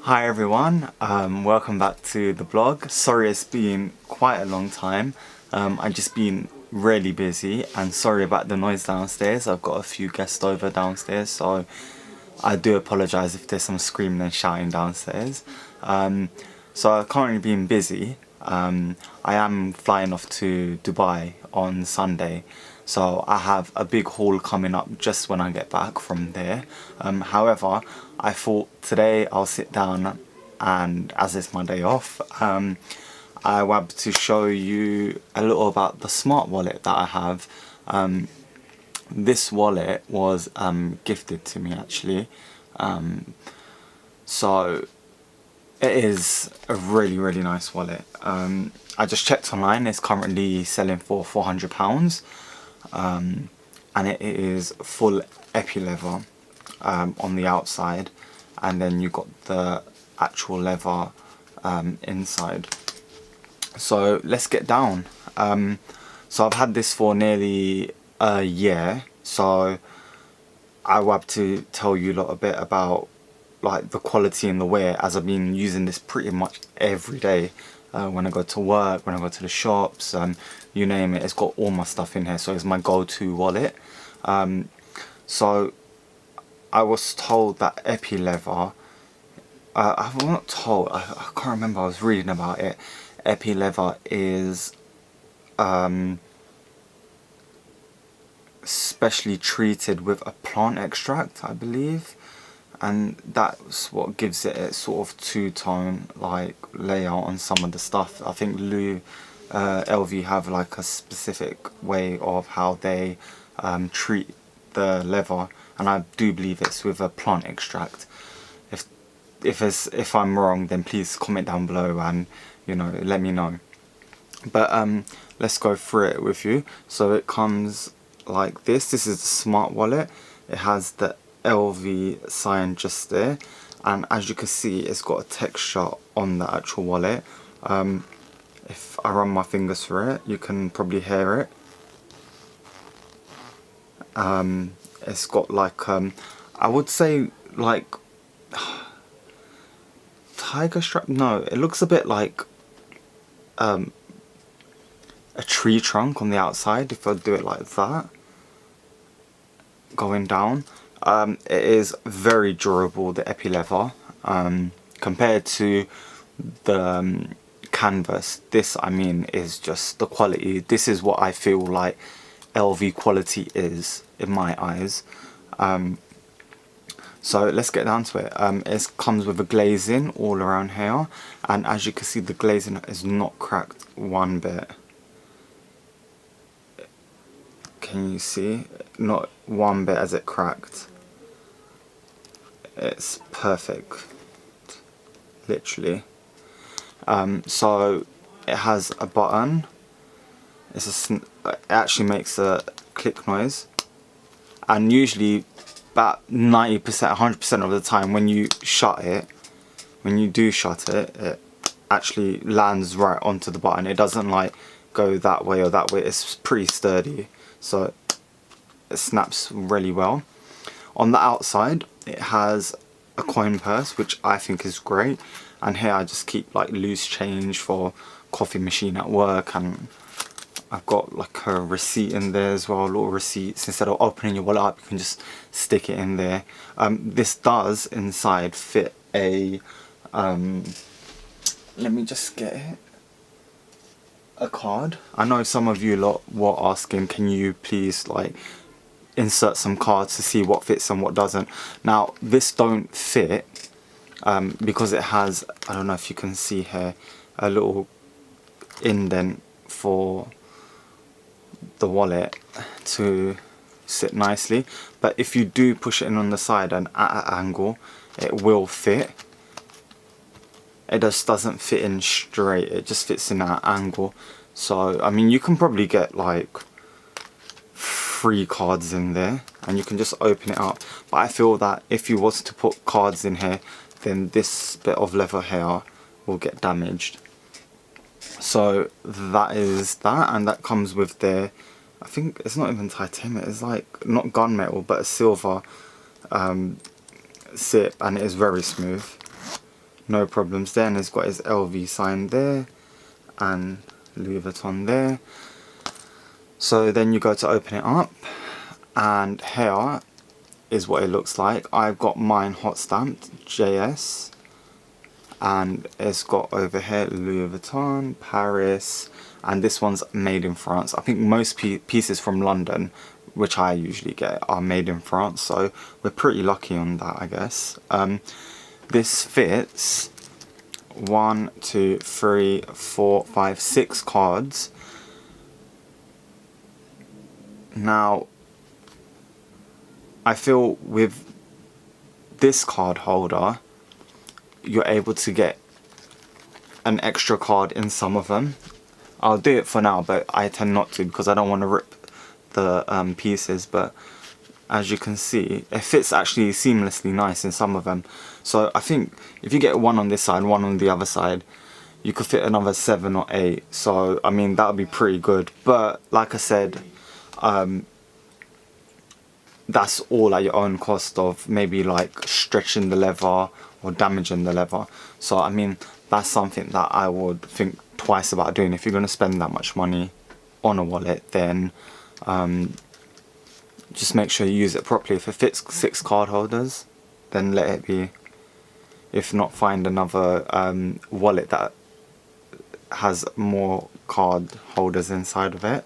Hi everyone, welcome back to the blog. Sorry it's been quite a long time. I've just been really busy and sorry about the noise downstairs. I've got a few guests over downstairs, so I do apologise if there's some screaming and shouting downstairs. So I've currently been busy. I am flying off to Dubai on Sunday, so I have a big haul coming up just when I get back from there. However, I thought today I'll sit down and, as it's my day off, I want to show you a little about the smart wallet that I have. This wallet was gifted to me actually, so it is a really nice wallet. I just checked online, it's currently selling for £400, and it is full epi leather on the outside, and then you got the actual leather inside. So let's get down. So I've had this for nearly a year, so I want to tell you a little bit about like the quality and the wear, as I've been using this pretty much every day. When I go to work, when I go to the shops, you name it, it's got all my stuff in here, so it's my go-to wallet. So I was told that epi leather, I'm not told, I can't remember, I was reading about it. Epi leather is specially treated with a plant extract, I believe, and that's what gives it a sort of two-tone like layout on some of the stuff. I think LV have like a specific way of how they treat the leather, and I do believe it's with a plant extract. If I'm wrong, then please comment down below and let me know. But let's go through it with you. So it comes like this. This is the smart wallet. It has the LV sign just there, and as you can see, it's got a texture on the actual wallet. If I run my fingers through it, you can probably hear it. It's got like I would say like tiger strap. No, it looks a bit like a tree trunk on the outside, if I do it like that, going down. It is very durable, the epi leather, compared to the canvas. This, I mean, is just the quality. This is what I feel like LV quality is in my eyes. So let's get down to it. It comes with a glazing all around here, and as you can see, the glazing is not cracked one bit. Can you see? Not one bit as it cracked. It's perfect, literally. So it has a button. It actually makes a click noise, and usually about 90%, 100% of the time when you shut it, it actually lands right onto the button. It doesn't like go that way or that way. It's pretty sturdy, so it snaps really well. On the outside, it has a coin purse, which I think is great, and here I just keep like loose change for coffee machine at work, and I've got like a receipt in there as well, little receipts. Instead of opening your wallet up, you can just stick it in there. This does inside fit a let me just get it, a card. I know some of you lot were asking, can you please like insert some cards to see what fits and what doesn't. Now this don't fit because it has, I don't know if you can see here, a little indent for the wallet to sit nicely, but if you do push it in on the side and at an angle, it will fit. It just doesn't fit in straight, it just fits in at an angle. So I mean, you can probably get like 3 cards in there and you can just open it up, but I feel that if you was to put cards in here, then this bit of leather here will get damaged. So that is that, and that comes with the, I think it's not even titanium, it's like not gunmetal but a silver zip, and it is very smooth. no problems there, and it's got his LV sign there and Louis Vuitton there. So then you go to open it up, and here is what it looks like. I've got mine hot stamped JS, and it's got over here Louis Vuitton, Paris, and this one's made in France. I think most pieces from London, which I usually get, are made in France, so we're pretty lucky on that, I guess. This fits 1, 2, 3, 4, 5, 6 cards. Now, I feel with this card holder, you're able to get an extra card in some of them. I'll do it for now, but I tend not to because I don't want to rip the pieces. But as you can see, it fits actually seamlessly nice in some of them. So I think if you get one on this side, one on the other side, you could fit another 7 or 8. So I mean, that would be pretty good. But like I said, that's all at your own cost of maybe like stretching the leather or damaging the leather. So I mean, that's something that I would think twice about doing. If you're going to spend that much money on a wallet, then just make sure you use it properly. If it fits 6 card holders, then let it be. If not, find another wallet that has more card holders inside of it.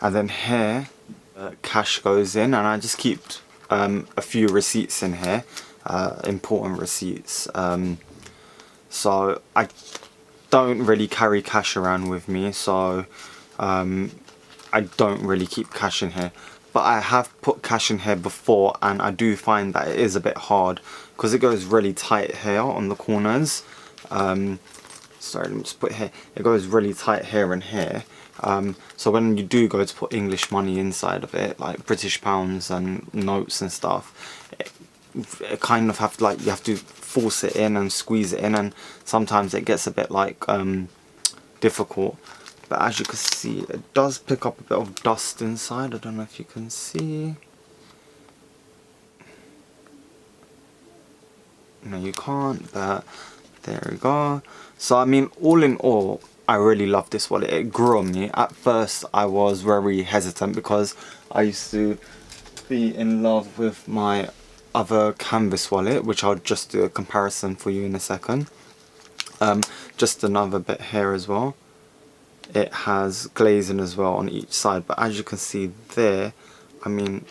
And then here, cash goes in, and I just keep a few receipts in here, important receipts. So I don't really carry cash around with me, so I don't really keep cash in here. But I have put cash in here before, and I do find that it is a bit hard because it goes really tight here on the corners. Sorry, let me just put it here. It goes really tight here and here. So when you do go to put English money inside of it, like British pounds and notes and stuff, it kind of have to, like, you have to force it in and squeeze it in, and sometimes it gets a bit like difficult. But as you can see, it does pick up a bit of dust inside. I don't know if you can see. No, you can't, but there we go. So I mean, all in all, I really love this wallet. It grew on me. At first I was very hesitant because I used to be in love with my other canvas wallet, which I'll just do a comparison for you in a second. Just another bit here as well. It has glazing as well on each side, but as you can see there, I mean,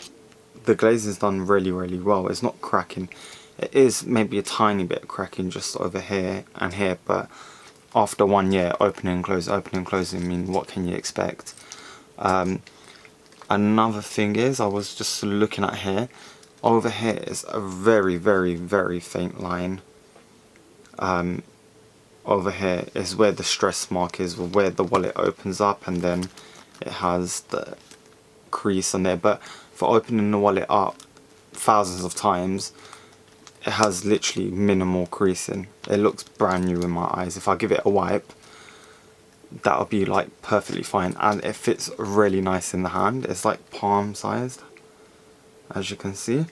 the glazing is done really well. It's not cracking. It is maybe a tiny bit cracking just over here and here, but after 1 year, opening and closing, I mean, what can you expect? Another thing is, I was just looking at here, over here is a very faint line. Over here is where the stress mark is, or where the wallet opens up, and then it has the crease on there. But for opening the wallet up thousands of times, it has literally minimal creasing. It looks brand new in my eyes. If I give it a wipe, that'll be like perfectly fine, and it fits really nice in the hand. It's like palm sized, as you can see.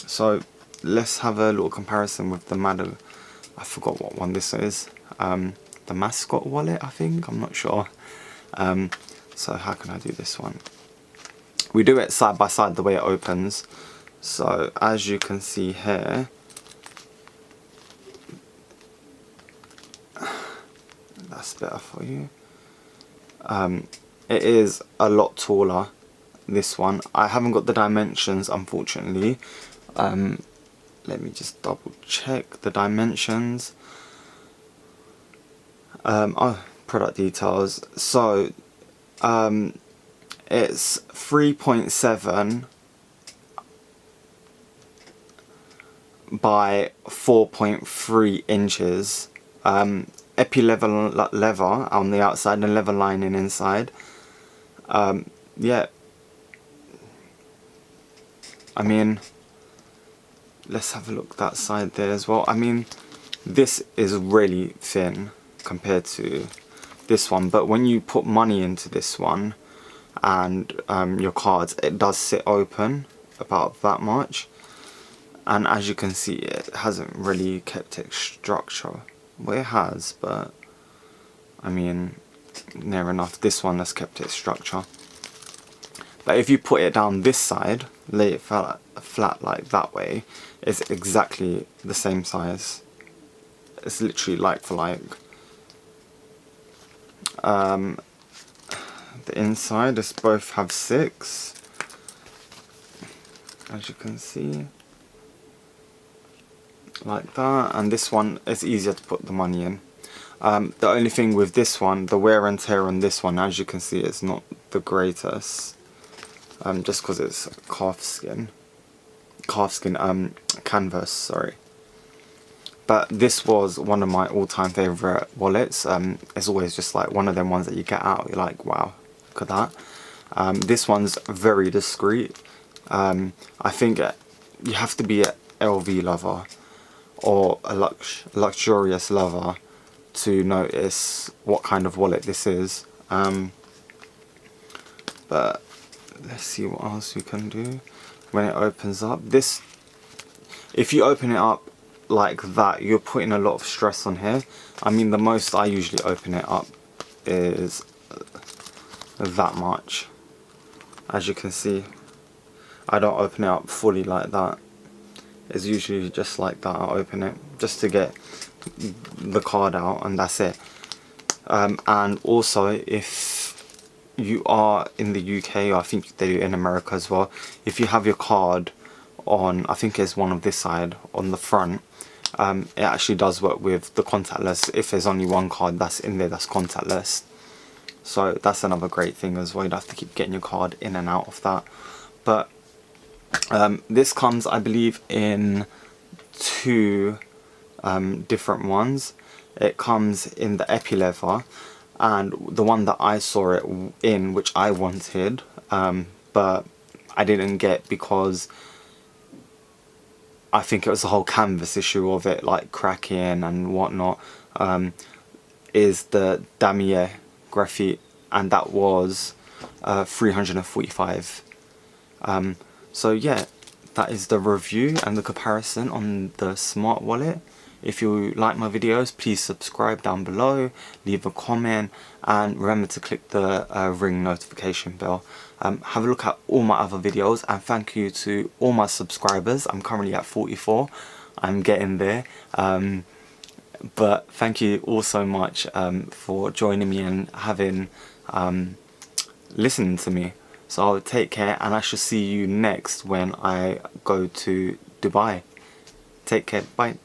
So let's have a little comparison with the Madel. I forgot what one this is. The mascot wallet, I think. I'm not sure. So how can I do this one? We do it side by side the way it opens. So as you can see here, that's better for you. It is a lot taller, this one. I haven't got the dimensions, unfortunately. Let me just double check the dimensions. Oh, product details. So it's 3.7 by 4.3 inches. Epi-level leather on the outside and leather lining inside. Yeah, I mean, let's have a look that side there as well. I mean, this is really thin compared to this one, but when you put money into this one and your cards, it does sit open about that much. and as you can see, it hasn't really kept its structure. Well, it has, but I mean, near enough. This one has kept its structure. But if you put it down this side, lay it flat like that way, it's exactly the same size. It's literally like for like. The inside is both have 6, as you can see, like that, and this one is easier to put the money in. The only thing with this one, the wear and tear on this one, as you can see, it's not the greatest, just because it's canvas, sorry. But this was one of my all-time favourite wallets. It's always just like one of them ones that you get out, you're like, wow, look at that. This one's very discreet. I think you have to be an LV lover or a luxurious lover to notice what kind of wallet this is. But let's see what else you can do when it opens up. This, if you open it up like that, you're putting a lot of stress on here. I mean, the most I usually open it up is that much. As you can see, I don't open it up fully like that. It's usually just like that. I open it just to get the card out, and that's it. And also, if you are in the UK, I think they do in America as well, if you have your card on, I think it's one of this side on the front, it actually does work with the contactless. If there's only one card that's in there that's contactless, so that's another great thing as well. You don't have to keep getting your card in and out of that. But this comes, I believe, in 2 different ones. It comes in the epi leather, and the one that I saw it in, which I wanted, but I didn't get because I think it was the whole canvas issue of it like cracking and whatnot, is the damier graphite, and that was 345. So yeah, that is the review and the comparison on the Smart Wallet. If you like my videos, please subscribe down below, leave a comment, and remember to click the ring notification bell. Have a look at all my other videos, and thank you to all my subscribers. I'm currently at 44. I'm getting there. But thank you all so much for joining me and having listening to me. So take care, and I shall see you next when I go to Dubai. Take care. Bye.